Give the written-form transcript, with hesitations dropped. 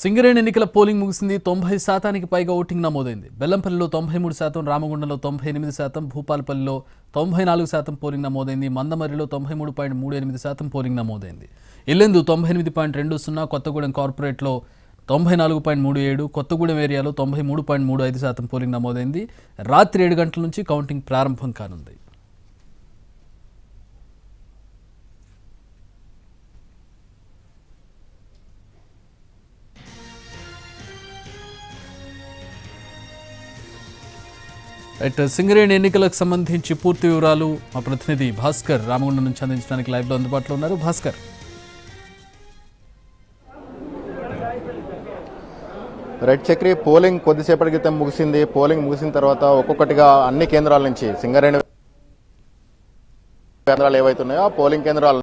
సింగరేణి ఎన్నికల పోలింగ్ ముగిసింది. 90% పైగా ఓటింగ్ నమోదైంది. బెల్లంపల్లిలో 93%, రామగుండంలో 98%, భూపాలపల్లిలో 94% పోలింగ్ నమోదైంది. మందమర్రిలో 93.38% పోలింగ్ నమోదైంది. ఇల్లెందు 98.20, కొత్తగూడెం కార్పొరేట్లో 94.37, కొత్తగూడెం ఏరియాలో 93.35% పోలింగ్ నమోదైంది. రాత్రి 7 గంటల నుంచి కౌంటింగ్ ప్రారంభం కానుంది. సింగరేణి ఎన్నికలకు సంబంధించి పూర్తి వివరాలు మా ప్రతినిధి భాస్కర్ రామగుండం నుంచి అందించడానికి లైవ్లో అందుబాటులో ఉన్నారు. భాస్కర్, రెడ్ చక్రి పోలింగ్ కొద్దిసేపటి క్రితం ముగిసింది. పోలింగ్ ముగిసిన తర్వాత ఒక్కొక్కటిగా అన్ని కేంద్రాల నుంచి సింగరేణి కేంద్రాలు ఏవైతున్నాయో ఆ పోలింగ్ కేంద్రాల